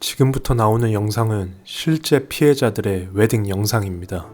지금부터 나오는 영상은 실제 피해자들의 웨딩 영상입니다.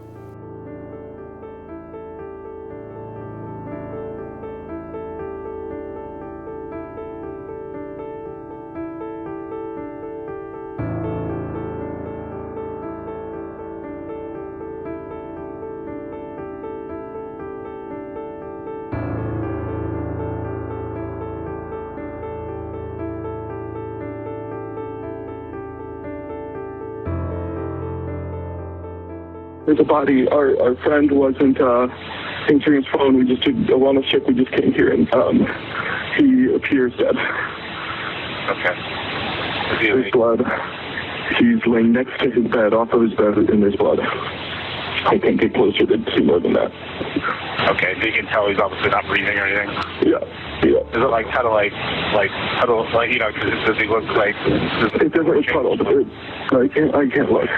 There's a body. Our friend wasn't answering his phone. We just did a wellness check. We just came here, and he appears dead. Okay. There's blood. He's laying next to his bed, off of his bed, and there's blood. I can't get closer to see more than that. Okay, so you can tell he's obviously not breathing or anything. Yeah. Is it like huddle, like you know? Does he look like? It doesn't look puddled. I can't look.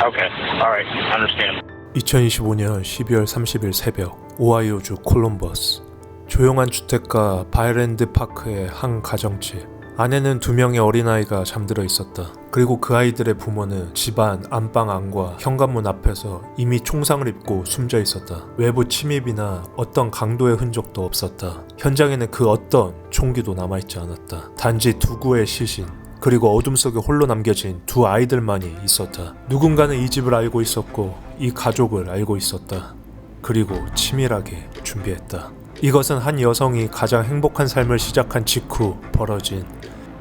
Okay. All right. Understand. 2025년 12월 30일 새벽, 오하이오주 콜럼버스. 조용한 주택가 바이랜드 파크의 한 가정집. 안에는 2명의 어린아이가 잠들어 있었다. 그리고 그 아이들의 부모는 집안 안방 안과 현관문 앞에서 이미 총상을 입고 숨져 있었다. 외부 침입이나 어떤 강도의 흔적도 없었다. 현장에는 그 어떤 총기도 남아있지 않았다. 단지 2구의 시신, 그리고 어둠 속에 홀로 남겨진 2 아이들만이 있었다. 누군가는 이 집을 알고 있었고 이 가족을 알고 있었다. 그리고 치밀하게 준비했다. 이것은 한 여성이 가장 행복한 삶을 시작한 직후 벌어진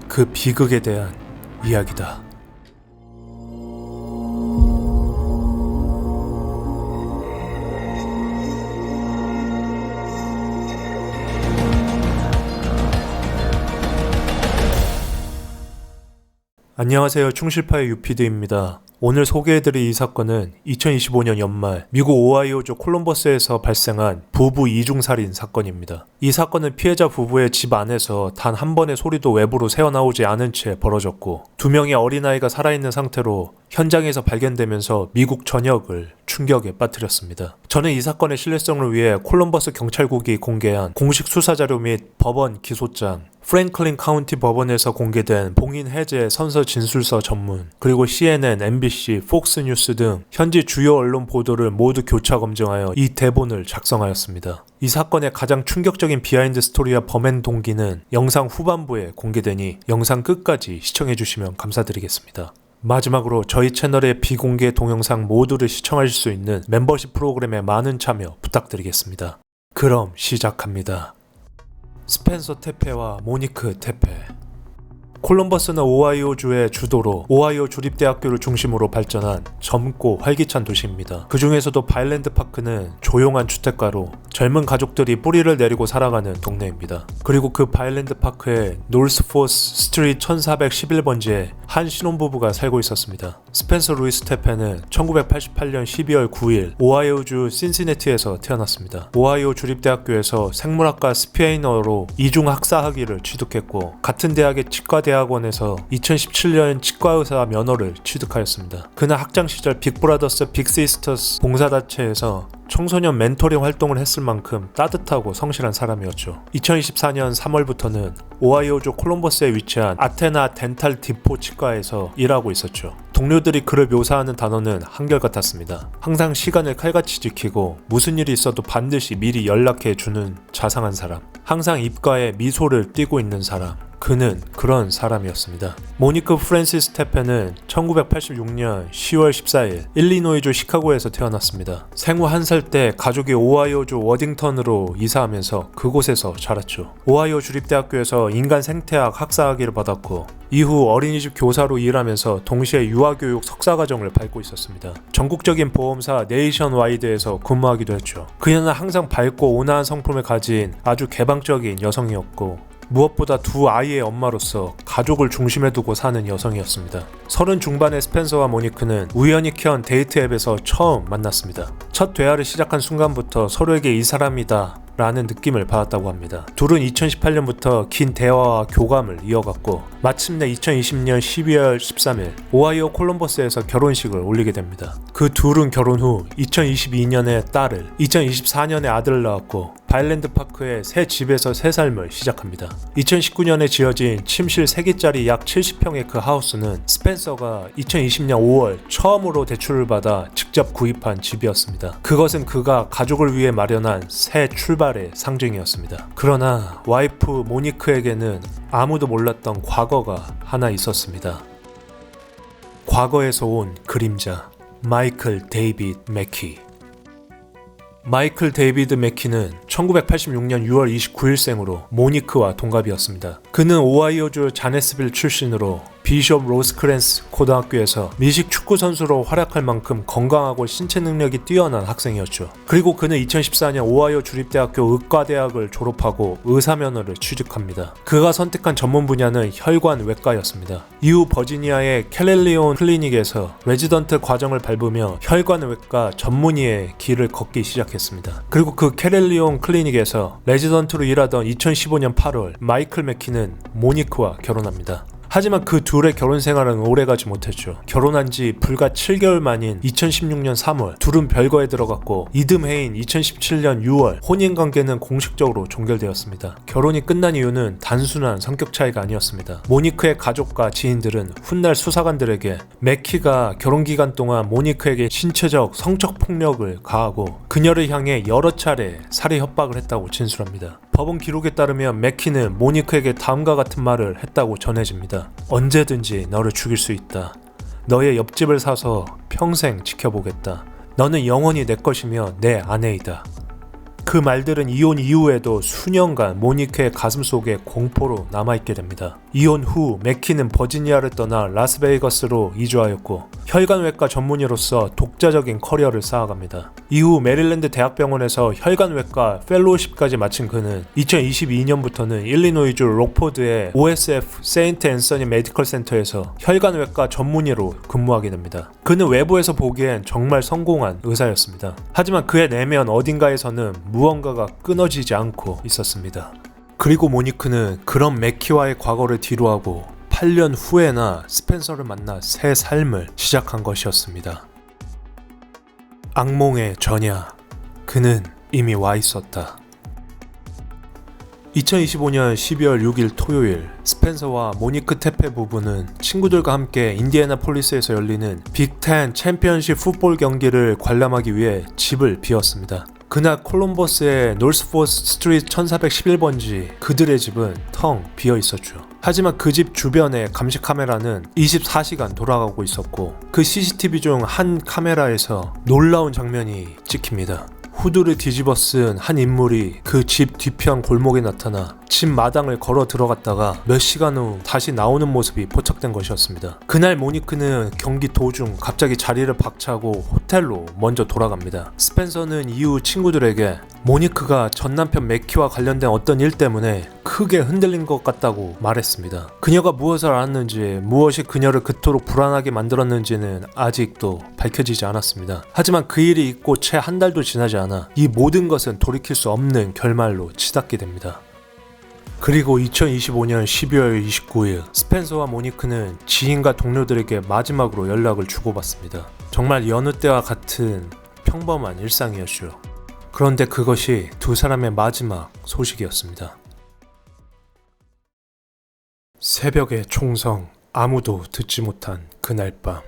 그 비극에 대한 이야기다. 안녕하세요. 충실파의 UPD입니다. 오늘 소개해드릴 이 사건은 2025년 연말 미국 오하이오주 콜럼버스에서 발생한 부부 이중살인 사건입니다. 이 사건은 피해자 부부의 집 안에서 단 한 번의 소리도 외부로 새어나오지 않은 채 벌어졌고 2명의 어린아이가 살아있는 상태로 현장에서 발견되면서 미국 전역을 충격에 빠뜨렸습니다. 저는 이 사건의 신뢰성을 위해 콜럼버스 경찰국이 공개한 공식 수사자료 및 법원 기소장, 프랭클린 카운티 법원에서 공개된 봉인 해제 선서 진술서 전문, 그리고 CNN, MBC, 폭스뉴스 등 현지 주요 언론 보도를 모두 교차 검증하여 이 대본을 작성하였습니다. 이 사건의 가장 충격적인 비하인드 스토리와 범행 동기는 영상 후반부에 공개되니 영상 끝까지 시청해주시면 감사드리겠습니다. 마지막으로 저희 채널의 비공개 동영상 모두를 시청하실 수 있는 멤버십 프로그램에 많은 참여 부탁드리겠습니다. 그럼 시작합니다. 스펜서 테페와 모니크 테페. 콜럼버스는 오하이오주의 주도로 오하이오 주립대학교를 중심으로 발전한 젊고 활기찬 도시입니다. 그 중에서도 바이랜드 파크는 조용한 주택가로 젊은 가족들이 뿌리를 내리고 살아가는 동네입니다. 그리고 그 바이랜드 파크의 놀스포스 스트리트 1411번지에 한 신혼부부가 살고 있었습니다. 스펜서 루이스 테페는 1988년 12월 9일 오하이오주 신시내티에서 태어났습니다. 오하이오 주립대학교에서 생물학과 스페인어로 이중 학사학위를 취득했고 같은 대학의 치과대학원에서 2017년 치과의사 면허를 취득하였습니다. 그는 학창시절 빅브라더스 빅시스터스 봉사단체에서 청소년 멘토링 활동을 했을 만큼 따뜻하고 성실한 사람이었죠. 2024년 3월부터는 오하이오주 콜럼버스에 위치한 아테나 덴탈 디포 치과에서 일하고 있었죠. 동료들이 그를 묘사하는 단어는 한결같았습니다. 항상 시간을 칼같이 지키고 무슨 일이 있어도 반드시 미리 연락해 주는 자상한 사람. 항상 입가에 미소를 띠고 있는 사람. 그는 그런 사람이었습니다. 모니크 프랜시스 테페는 1986년 10월 14일 일리노이주 시카고에서 태어났습니다. 생후 1살 때 가족이 오하이오주 워딩턴으로 이사하면서 그곳에서 자랐죠. 오하이오 주립대학교에서 인간 생태학 학사학위를 받았고 이후 어린이집 교사로 일하면서 동시에 유아교육 석사과정을 밟고 있었습니다. 전국적인 보험사 네이션와이드에서 근무하기도 했죠. 그녀는 항상 밝고 온화한 성품을 가진 아주 개방적인 여성이었고 무엇보다 2 아이의 엄마로서 가족을 중심에 두고 사는 여성이었습니다. 30 중반의 스펜서와 모니크는 우연히 켠 데이트 앱에서 처음 만났습니다. 첫 대화를 시작한 순간부터 서로에게 이 사람이다 라는 느낌을 받았다고 합니다. 둘은 2018년부터 긴 대화와 교감을 이어갔고 마침내 2020년 12월 13일 오하이오 콜럼버스에서 결혼식을 올리게 됩니다. 그 둘은 결혼 후 2022년에 딸을, 2024년에 아들을 낳았고 바일랜드 파크의 새 집에서 새 삶을 시작합니다. 2019년에 지어진 침실 3개짜리 약 70평의 그 하우스는 스펜서가 2020년 5월 처음으로 대출을 받아 직접 구입한 집이었습니다. 그것은 그가 가족을 위해 마련한 새 출발의 상징이었습니다. 그러나 와이프 모니크에게는 아무도 몰랐던 과거가 하나 있었습니다. 과거에서 온 그림자, 마이클 데이빗 맥키. 마이클 데이비드 맥키는 1986년 6월 29일생으로 모니크와 동갑이었습니다. 그는 오하이오주 자네스빌 출신으로 비숍 로스크랜스 고등학교에서 미식 축구 선수로 활약할 만큼 건강하고 신체 능력이 뛰어난 학생이었죠. 그리고 그는 2014년 오하이오 주립대학교 의과대학을 졸업하고 의사면허를 취득합니다. 그가 선택한 전문 분야는 혈관외과였습니다. 이후 버지니아의 캘렐리온 클리닉에서 레지던트 과정을 밟으며 혈관외과 전문의의 길을 걷기 시작했습니다. 그리고 그 캘렐리온 클리닉에서 레지던트로 일하던 2015년 8월 마이클 맥키는 모니크와 결혼합니다. 하지만 그 둘의 결혼 생활은 오래가지 못했죠. 결혼한 지 불과 7개월 만인 2016년 3월 둘은 별거에 들어갔고 이듬해인 2017년 6월 혼인관계는 공식적으로 종결되었습니다. 결혼이 끝난 이유는 단순한 성격 차이가 아니었습니다. 모니크의 가족과 지인들은 훗날 수사관들에게 맥키가 결혼기간 동안 모니크에게 신체적, 성적 폭력을 가하고 그녀를 향해 여러 차례 살해 협박을 했다고 진술합니다. 법원 기록에 따르면 맥키는 모니크에게 다음과 같은 말을 했다고 전해집니다. 언제든지 너를 죽일 수 있다. 너의 옆집을 사서 평생 지켜보겠다. 너는 영원히 내 것이며 내 아내이다. 그 말들은 이혼 이후에도 수년간 모니크의 가슴속에 공포로 남아있게 됩니다. 이혼 후 맥키는 버지니아를 떠나 라스베이거스로 이주하였고 혈관외과 전문의로서 독자적인 커리어를 쌓아갑니다. 이후 메릴랜드 대학병원에서 혈관외과 펠로우십까지 마친 그는 2022년부터는 일리노이주 록포드의 OSF 세인트 앤서니 메디컬 센터에서 혈관외과 전문의로 근무하게 됩니다. 그는 외부에서 보기엔 정말 성공한 의사였습니다. 하지만 그의 내면 어딘가에서는 무언가가 끊어지지 않고 있었습니다. 그리고 모니크는 그런 맥키와의 과거를 뒤로하고 8년 후에나 스펜서를 만나 새 삶을 시작한 것이었습니다. 악몽의 전야, 그는 이미 와 있었다. 2025년 12월 6일 토요일 스펜서와 모니크 테페 부부는 친구들과 함께 인디애나폴리스에서 열리는 빅10 챔피언십 풋볼 경기를 관람하기 위해 집을 비웠습니다. 그날 콜럼버스의 노스포스 스트리트 1411번지 그들의 집은 텅 비어 있었죠. 하지만 그 집 주변의 감시 카메라는 24시간 돌아가고 있었고 그 CCTV 중 한 카메라에서 놀라운 장면이 찍힙니다. 후드를 뒤집어 쓴 한 인물이 그 집 뒤편 골목에 나타나 집 마당을 걸어 들어갔다가 몇 시간 후 다시 나오는 모습이 포착된 것이었습니다. 그날 모니크는 경기 도중 갑자기 자리를 박차고 호텔로 먼저 돌아갑니다. 스펜서는 이후 친구들에게 모니크가 전 남편 맥키와 관련된 어떤 일 때문에 크게 흔들린 것 같다고 말했습니다. 그녀가 무엇을 알았는지, 무엇이 그녀를 그토록 불안하게 만들었는지는 아직도 밝혀지지 않았습니다. 하지만 그 일이 있고 채 한 달도 지나지 않아 이 모든 것은 돌이킬 수 없는 결말로 치닫게 됩니다. 그리고 2025년 12월 29일 스펜서와 모니크는 지인과 동료들에게 마지막으로 연락을 주고받습니다. 정말 여느 때와 같은 평범한 일상이었죠. 그런데 그것이 두 사람의 마지막 소식이었습니다. 새벽의 총성, 아무도 듣지 못한 그날 밤.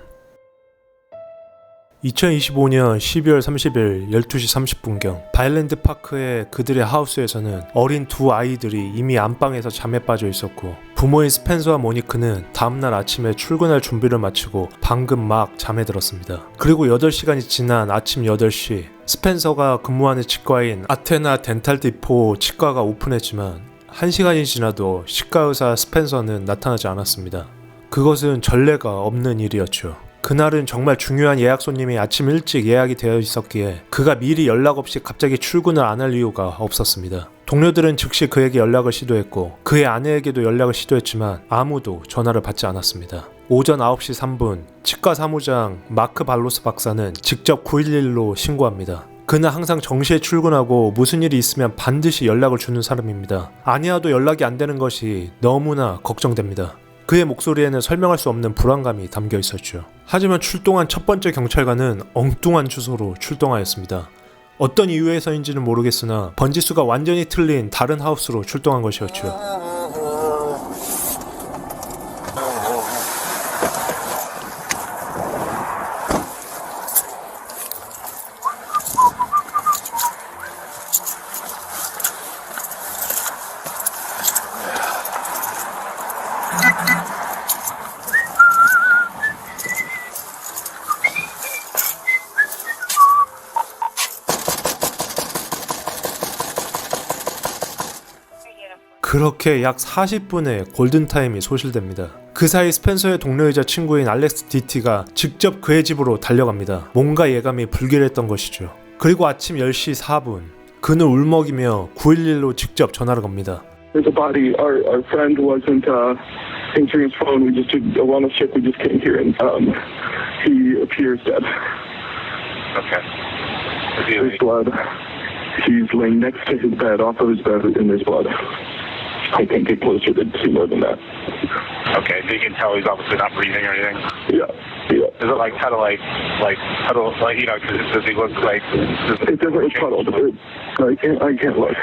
2025년 12월 30일 12시 30분경 바일랜드 파크의 그들의 하우스에서는 어린 두 아이들이 이미 안방에서 잠에 빠져 있었고 부모인 스펜서와 모니크는 다음날 아침에 출근할 준비를 마치고 방금 막 잠에 들었습니다. 그리고 8시간이 지난 아침 8시 스펜서가 근무하는 치과인 아테나 덴탈 디포 치과가 오픈했지만 1시간이 지나도 치과의사 스펜서는 나타나지 않았습니다. 그것은 전례가 없는 일이었죠. 그날은 정말 중요한 예약 손님이 아침 일찍 예약이 되어 있었기에 그가 미리 연락 없이 갑자기 출근을 안 할 이유가 없었습니다. 동료들은 즉시 그에게 연락을 시도했고 그의 아내에게도 연락을 시도했지만 아무도 전화를 받지 않았습니다. 오전 9시 3분 치과 사무장 마크 발로스 박사는 직접 911로 신고합니다. 그는 항상 정시에 출근하고 무슨 일이 있으면 반드시 연락을 주는 사람입니다. 아니어도 연락이 안 되는 것이 너무나 걱정됩니다. 그의 목소리에는 설명할 수 없는 불안감이 담겨 있었죠. 하지만 출동한 첫 번째 경찰관은 엉뚱한 주소로 출동하였습니다. 어떤 이유에서인지는 모르겠으나 번지수가 완전히 틀린 다른 하우스로 출동한 것이었죠. 그렇게 약 40분의 골든타임이 소실됩니다. 그 사이 스펜서의 동료이자 친구인 알렉스 디티가 직접 그의 집으로 달려갑니다. 뭔가 예감이 불길했던 것이죠. 그리고 아침 10시 4분 그는 울먹이며 911로 직접 전화를 겁니다. There's a body. Our friend wasn't answering his phone. We just did a wellness check. We just came here, and he appears dead. Okay. There's blood. He's laying next to his bed, off of his bed, and there's blood. I can't get closer to see more than that. Okay, so you can tell he's obviously not breathing or anything. Yeah. Is it like kind of like puddle, like, you know, does he look like? It doesn't look puddled. I can't look.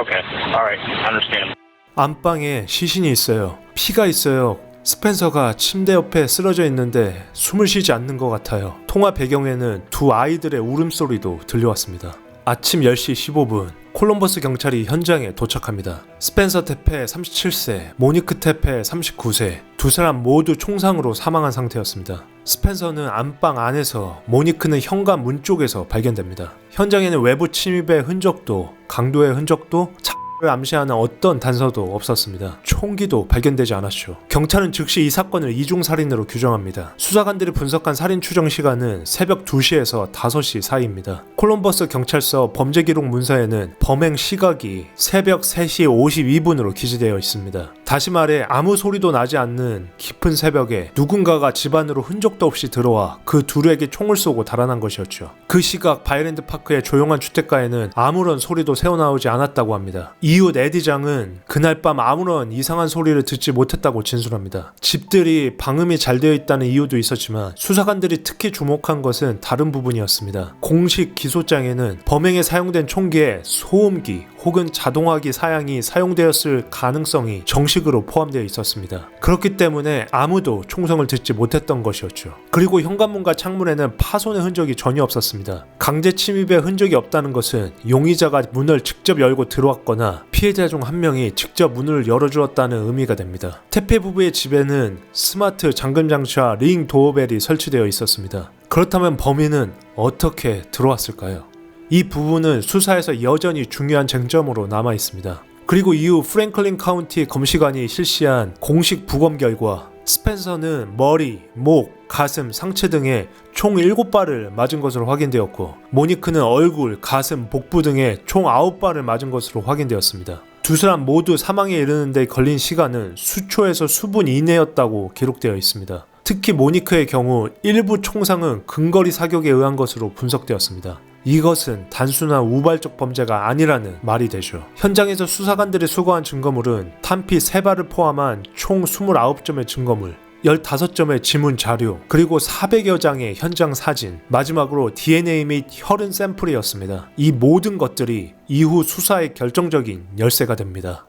Okay, all right, understand. 안방에 시신이 있어요. 피가 있어요. 스펜서가 침대 옆에 쓰러져 있는데 숨을 쉬지 않는 것 같아요. 통화 배경에는 두 아이들의 울음소리도 들려왔습니다. 아침 10시 15분 콜럼버스 경찰이 현장에 도착합니다. 스펜서 테페 37세, 모니크 테페 39세 두 사람 모두 총상으로 사망한 상태였습니다. 스펜서는 안방 안에서, 모니크는 현관 문 쪽에서 발견됩니다. 현장에는 외부 침입의 흔적도, 강도의 흔적도, 를 암시하는 어떤 단서도 없었습니다. 총기도 발견되지 않았죠. 경찰은 즉시 이 사건을 이중살인으로 규정합니다. 수사관들이 분석한 살인 추정 시간은 새벽 2시에서 5시 사이입니다. 콜럼버스 경찰서 범죄기록 문서에는 범행 시각이 새벽 3시 52분으로 기재되어 있습니다. 다시 말해 아무 소리도 나지 않는 깊은 새벽에 누군가가 집 안으로 흔적도 없이 들어와 그 둘에게 총을 쏘고 달아난 것이었죠. 그 시각 바이랜드 파크의 조용한 주택가에는 아무런 소리도 새어나오지 않았다고 합니다. 이웃 에디장은 그날 밤 아무런 이상한 소리를 듣지 못했다고 진술합니다. 집들이 방음이 잘 되어 있다는 이유도 있었지만 수사관들이 특히 주목한 것은 다른 부분이었습니다. 공식 기소장에는 범행에 사용된 총기에 소음기 혹은 자동화기 사양이 사용되었을 가능성이 정식으로 포함되어 있었습니다. 그렇기 때문에 아무도 총성을 듣지 못했던 것이었죠. 그리고 현관문과 창문에는 파손의 흔적이 전혀 없었습니다. 강제 침입의 흔적이 없다는 것은 용의자가 문을 직접 열고 들어왔거나 피해자 중 한 명이 직접 문을 열어주었다는 의미가 됩니다. 테페 부부의 집에는 스마트 잠금 장치와 링 도어벨이 설치되어 있었습니다. 그렇다면 범인은 어떻게 들어왔을까요? 이 부분은 수사에서 여전히 중요한 쟁점으로 남아 있습니다. 그리고 이후 프랭클린 카운티 검시관이 실시한 공식 부검 결과 스펜서는 머리, 목, 가슴, 상체 등에 총 7발을 맞은 것으로 확인되었고 모니크는 얼굴, 가슴, 복부 등에 총 9발을 맞은 것으로 확인되었습니다. 두 사람 모두 사망에 이르는 데 걸린 시간은 수초에서 수분 이내였다고 기록되어 있습니다. 특히 모니크의 경우 일부 총상은 근거리 사격에 의한 것으로 분석되었습니다. 이것은 단순한 우발적 범죄가 아니라는 말이 되죠. 현장에서 수사관들이 수거한 증거물은 탄피 3발을 포함한 총 29점의 증거물, 15점의 지문 자료, 그리고 400여 장의 현장 사진, 마지막으로 DNA 및 혈흔 샘플이었습니다. 이 모든 것들이 이후 수사의 결정적인 열쇠가 됩니다.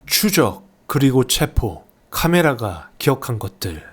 추적, 그리고 체포, 카메라가 기억한 것들.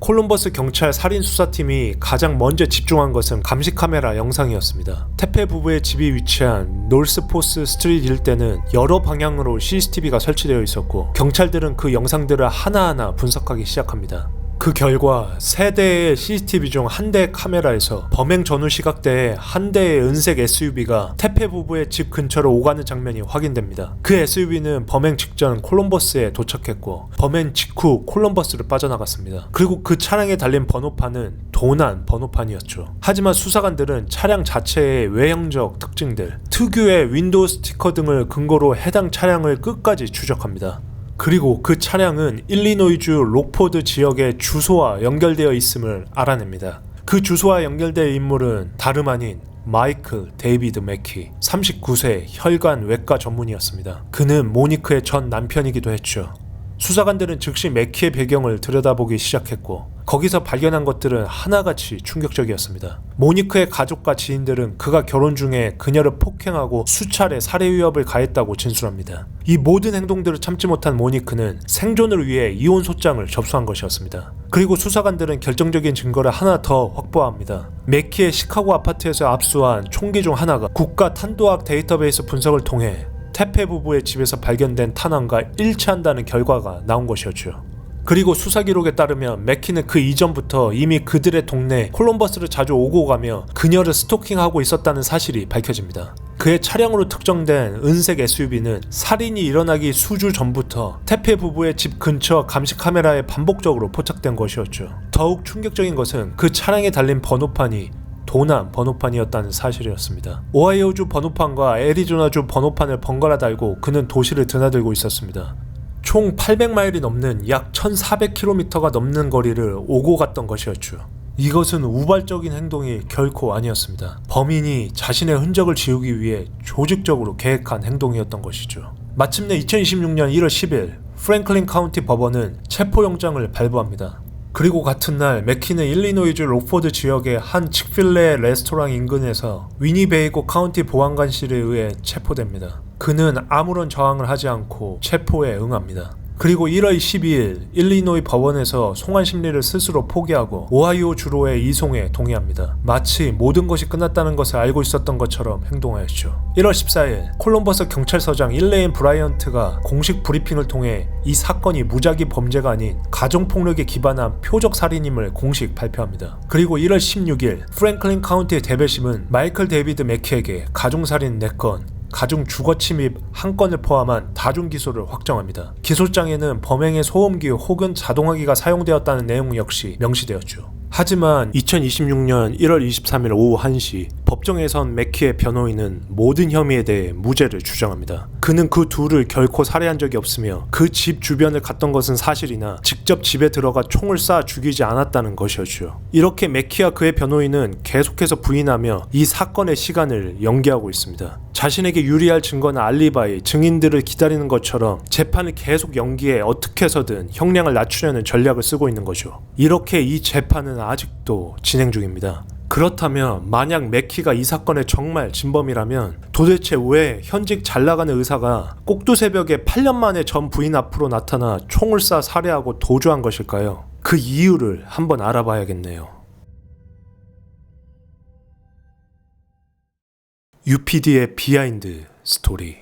콜럼버스 경찰 살인수사팀이 가장 먼저 집중한 것은 감시 카메라 영상이었습니다. 테페 부부의 집이 위치한 노스포스 스트리트 일대는 여러 방향으로 CCTV가 설치되어 있었고 경찰들은 그 영상들을 하나하나 분석하기 시작합니다. 그 결과 3대의 CCTV 중 1대의 카메라에서 범행 전후 시각대에 1대의 은색 SUV가 테페 부부의 집 근처로 오가는 장면이 확인됩니다. 그 SUV는 범행 직전 콜럼버스에 도착했고 범행 직후 콜럼버스를 빠져나갔습니다. 그리고 그 차량에 달린 번호판은 도난 번호판이었죠. 하지만 수사관들은 차량 자체의 외형적 특징들, 특유의 윈도우 스티커 등을 근거로 해당 차량을 끝까지 추적합니다. 그리고 그 차량은 일리노이주 록포드 지역의 주소와 연결되어 있음을 알아냅니다. 그 주소와 연결될 인물은 다름 아닌 마이클 데이비드 맥키, 39세 혈관 외과 전문의였습니다. 그는 모니크의 전 남편이기도 했죠. 수사관들은 즉시 맥키의 배경을 들여다보기 시작했고 거기서 발견한 것들은 하나같이 충격적이었습니다. 모니크의 가족과 지인들은 그가 결혼 중에 그녀를 폭행하고 수차례 살해 위협을 가했다고 진술합니다. 이 모든 행동들을 참지 못한 모니크는 생존을 위해 이혼 소장을 접수한 것이었습니다. 그리고 수사관들은 결정적인 증거를 하나 더 확보합니다. 맥키의 시카고 아파트에서 압수한 총기 중 하나가 국가 탄도학 데이터베이스 분석을 통해 테페 부부의 집에서 발견된 탄환과 일치한다는 결과가 나온 것이었죠. 그리고 수사 기록에 따르면 맥키는 그 이전부터 이미 그들의 동네 콜럼버스를 자주 오고 가며 그녀를 스토킹하고 있었다는 사실이 밝혀집니다. 그의 차량으로 특정된 은색 SUV는 살인이 일어나기 수주 전부터 테페 부부의 집 근처 감시 카메라에 반복적으로 포착된 것이었죠. 더욱 충격적인 것은 그 차량에 달린 번호판이 도난 번호판이었다는 사실이었습니다. 오하이오주 번호판과 애리조나주 번호판을 번갈아 달고 그는 도시를 드나들고 있었습니다. 총 800마일이 넘는 약 1400km가 넘는 거리를 오고 갔던 것이었죠. 이것은 우발적인 행동이 결코 아니었습니다. 범인이 자신의 흔적을 지우기 위해 조직적으로 계획한 행동이었던 것이죠. 마침내 2026년 1월 10일 프랭클린 카운티 법원은 체포영장을 발부합니다. 그리고 같은 날 맥키는 일리노이주 록포드 지역의 한 칙필레 레스토랑 인근에서 위니베이고 카운티 보안관실에 의해 체포됩니다. 그는 아무런 저항을 하지 않고 체포에 응합니다. 그리고 1월 12일 일리노이 법원에서 송환 심리를 스스로 포기하고 오하이오 주로의 이송에 동의합니다. 마치 모든 것이 끝났다는 것을 알고 있었던 것처럼 행동하였죠. 1월 14일 콜럼버스 경찰서장 일레인 브라이언트가 공식 브리핑을 통해 이 사건이 무작위 범죄가 아닌 가정폭력에 기반한 표적 살인임을 공식 발표합니다. 그리고 1월 16일 프랭클린 카운티의 대배심은 마이클 데이비드 맥키에게 가중살인 4건, 가중 주거침입 1건을 포함한 다중기소를 확정합니다. 기소장에는 범행의 소음기 혹은 자동화기가 사용되었다는 내용 역시 명시되었죠. 하지만 2026년 1월 23일 오후 1시 법정에선 맥키의 변호인은 모든 혐의에 대해 무죄를 주장합니다. 그는 그 둘을 결코 살해한 적이 없으며 그 집 주변을 갔던 것은 사실이나 직접 집에 들어가 총을 쏴 죽이지 않았다는 것이었죠. 이렇게 맥키와 그의 변호인은 계속해서 부인하며 이 사건의 시간을 연기하고 있습니다. 자신에게 유리할 증거나 알리바이, 증인들을 기다리는 것처럼 재판을 계속 연기해 어떻게 해서든 형량을 낮추려는 전략을 쓰고 있는 거죠. 이렇게 이 재판은 아직도 진행 중입니다. 그렇다면 만약 맥키가 이 사건의 정말 진범이라면 도대체 왜 현직 잘나가는 의사가 꼭두새벽에 8년 만에 전 부인 앞으로 나타나 총을 쏴 살해하고 도주한 것일까요? 그 이유를 한번 알아봐야겠네요. UPD의 비하인드 스토리.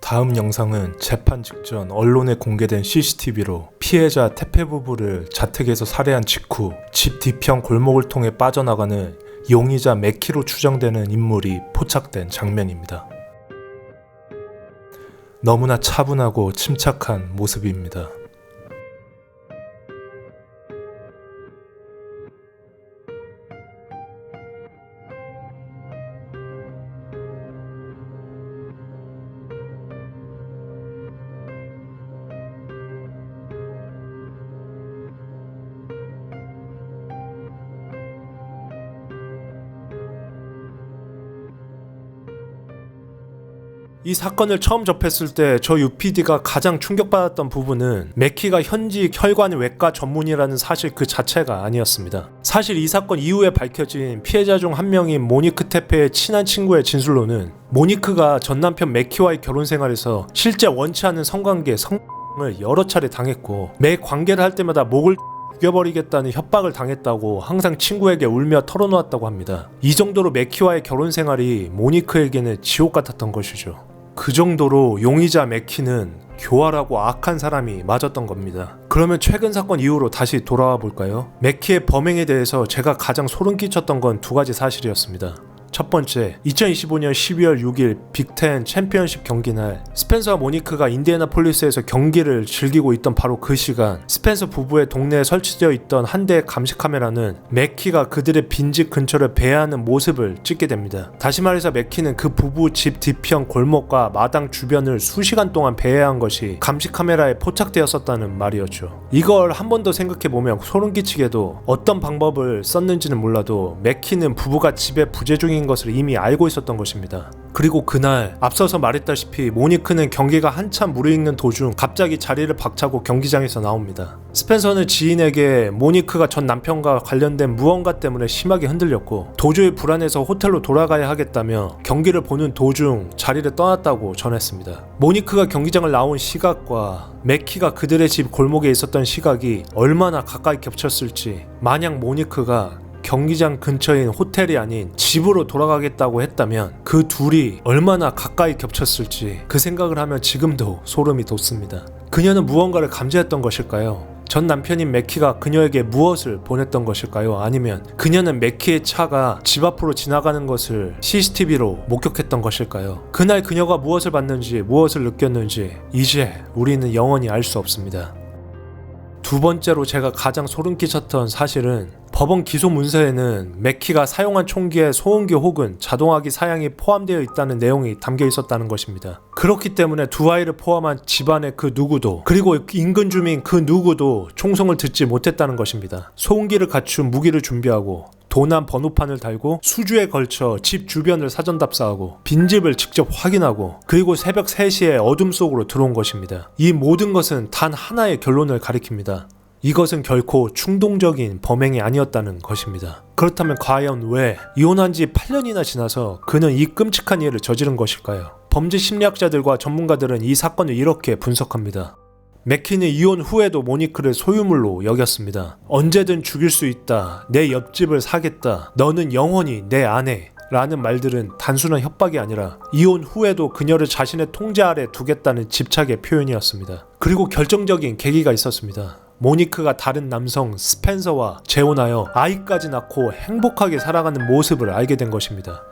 다음 영상은 재판 직전 언론에 공개된 CCTV로 피해자 테페 부부를 자택에서 살해한 직후 집 뒤편 골목을 통해 빠져나가는 용의자 맥키로 추정되는 인물이 포착된 장면입니다. 너무나 차분하고 침착한 모습입니다. 이 사건을 처음 접했을 때 저 UPD가 가장 충격받았던 부분은 맥키가 현직 혈관외과 전문의라는 사실 그 자체가 아니었습니다. 사실 이 사건 이후에 밝혀진 피해자 중 한 명인 모니크 테페의 친한 친구의 진술로는 모니크가 전 남편 맥키와의 결혼 생활에서 실제 원치 않는 성관계 성을 여러 차례 당했고 매 관계를 할 때마다 목을 죽여버리겠다는 협박을 당했다고 항상 친구에게 울며 털어놓았다고 합니다. 이 정도로 맥키와의 결혼 생활이 모니크에게는 지옥 같았던 것이죠. 그 정도로 용의자 맥키는 교활하고 악한 사람이 맞았던 겁니다. 그러면 최근 사건 이후로 다시 돌아와 볼까요? 맥키의 범행에 대해서 제가 가장 소름 끼쳤던 건 2가지 사실이었습니다. 첫 번째, 2025년 12월 6일 빅10 챔피언십 경기 날 스펜서와 모니크가 인디애나폴리스에서 경기를 즐기고 있던 바로 그 시간, 스펜서 부부의 동네에 설치되어 있던 한 대의 감시 카메라는 맥키가 그들의 빈집 근처를 배회하는 모습을 찍게 됩니다. 다시 말해서 맥키는 그 부부 집 뒤편 골목과 마당 주변을 수시간 동안 배회한 것이 감시 카메라에 포착되었었다는 말이었죠. 이걸 한 번 더 생각해보면 소름 끼치게도 어떤 방법을 썼는지는 몰라도 맥키는 부부가 집에 부재 중인 것을 이미 알고 있었던 것입니다. 그리고 그날 앞서서 말했다시피 모니크는 경기가 한참 무르익는 도중 갑자기 자리를 박차고 경기장에서 나옵니다. 스펜서는 지인에게 모니크가 전 남편과 관련된 무언가 때문에 심하게 흔들렸고 도저히 불안해서 호텔로 돌아가야 하겠다며 경기를 보는 도중 자리를 떠났다고 전했습니다. 모니크가 경기장을 나온 시각과 맥키가 그들의 집 골목에 있었던 시각이 얼마나 가까이 겹쳤을지, 만약 모니크가 경기장 근처인 호텔이 아닌 집으로 돌아가겠다고 했다면 그 둘이 얼마나 가까이 겹쳤을지 그 생각을 하면 지금도 소름이 돋습니다. 그녀는 무언가를 감지했던 것일까요? 전 남편인 맥키가 그녀에게 무엇을 보냈던 것일까요? 아니면 그녀는 맥키의 차가 집 앞으로 지나가는 것을 CCTV로 목격했던 것일까요? 그날 그녀가 무엇을 봤는지, 무엇을 느꼈는지 이제 우리는 영원히 알 수 없습니다. 두 번째로 제가 가장 소름 끼쳤던 사실은 법원 기소 문서에는 맥키가 사용한 총기에 소음기 혹은 자동화기 사양이 포함되어 있다는 내용이 담겨 있었다는 것입니다. 그렇기 때문에 두 아이를 포함한 집안의 그 누구도, 그리고 인근 주민 그 누구도 총성을 듣지 못했다는 것입니다. 소음기를 갖춘 무기를 준비하고 도난 번호판을 달고 수주에 걸쳐 집 주변을 사전 답사하고 빈집을 직접 확인하고 그리고 새벽 3시에 어둠 속으로 들어온 것입니다. 이 모든 것은 단 하나의 결론을 가리킵니다. 이것은 결코 충동적인 범행이 아니었다는 것입니다. 그렇다면 과연 왜 이혼한 지 8년이나 지나서 그는 이 끔찍한 일을 저지른 것일까요? 범죄 심리학자들과 전문가들은 이 사건을 이렇게 분석합니다. 맥키는 이혼 후에도 모니크를 소유물로 여겼습니다. 언제든 죽일 수 있다, 내 옆집을 사겠다, 너는 영원히 내 아내 라는 말들은 단순한 협박이 아니라 이혼 후에도 그녀를 자신의 통제 아래 두겠다는 집착의 표현이었습니다. 그리고 결정적인 계기가 있었습니다. 모니크가 다른 남성 스펜서와 재혼하여 아이까지 낳고 행복하게 살아가는 모습을 알게 된 것입니다.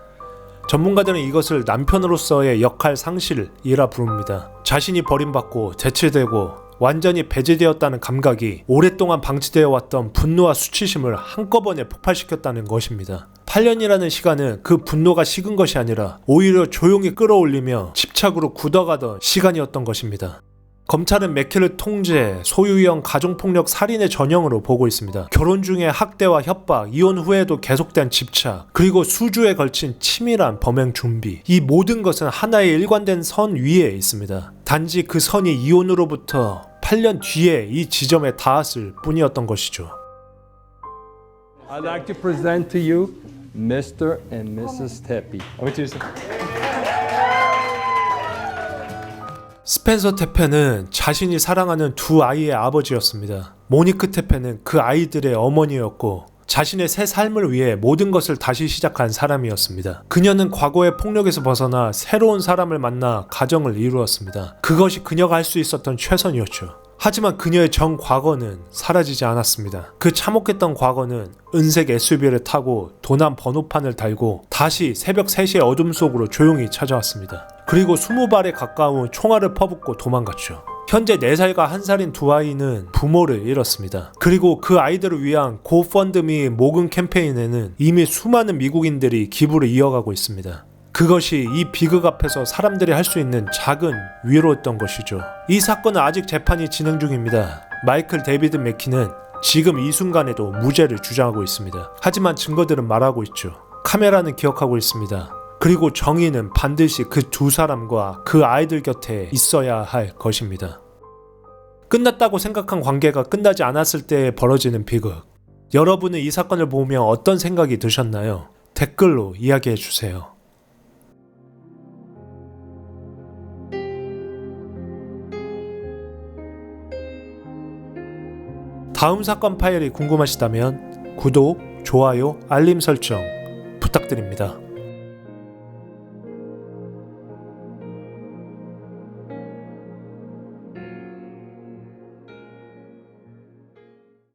전문가들은 이것을 남편으로서의 역할 상실이라 부릅니다. 자신이 버림받고 대체되고 완전히 배제되었다는 감각이 오랫동안 방치되어 왔던 분노와 수치심을 한꺼번에 폭발시켰다는 것입니다. 8년이라는 시간은 그 분노가 식은 것이 아니라 오히려 조용히 끌어올리며 집착으로 굳어가던 시간이었던 것입니다. 검찰은 맥키를 통제, 소유형 가정폭력 살인의 전형으로 보고 있습니다. 결혼 중에 학대와 협박, 이혼 후에도 계속된 집착, 그리고 수주에 걸친 치밀한 범행 준비, 이 모든 것은 하나의 일관된 선 위에 있습니다. 단지 그 선이 이혼으로부터 8년 뒤에 이 지점에 닿았을 뿐이었던 것이죠. I'd like to present to you Mr. and Mrs. Tepe. 스펜서 테페는 자신이 사랑하는 두 아이의 아버지였습니다. 모니크 테페는 그 아이들의 어머니였고 자신의 새 삶을 위해 모든 것을 다시 시작한 사람이었습니다. 그녀는 과거의 폭력에서 벗어나 새로운 사람을 만나 가정을 이루었습니다. 그것이 그녀가 할 수 있었던 최선이었죠. 하지만 그녀의 전 과거는 사라지지 않았습니다. 그 참혹했던 과거는 은색 SUV를 타고 도난 번호판을 달고 다시 새벽 3시의 어둠 속으로 조용히 찾아왔습니다. 그리고 20발에 가까운 총알을 퍼붓고 도망갔죠. 현재 4살과 1살인 두 아이는 부모를 잃었습니다. 그리고 그 아이들을 위한 고펀드미 모금 캠페인에는 이미 수많은 미국인들이 기부를 이어가고 있습니다. 그것이 이 비극 앞에서 사람들이 할 수 있는 작은 위로였던 것이죠. 이 사건은 아직 재판이 진행 중입니다. 마이클 데이비드 맥키는 지금 이 순간에도 무죄를 주장하고 있습니다. 하지만 증거들은 말하고 있죠. 카메라는 기억하고 있습니다. 그리고 정의는 반드시 그 두 사람과 그 아이들 곁에 있어야 할 것입니다. 끝났다고 생각한 관계가 끝나지 않았을 때 벌어지는 비극. 여러분은 이 사건을 보며 어떤 생각이 드셨나요? 댓글로 이야기해 주세요. 다음 사건 파일이 궁금하시다면 구독, 좋아요, 알림 설정 부탁드립니다.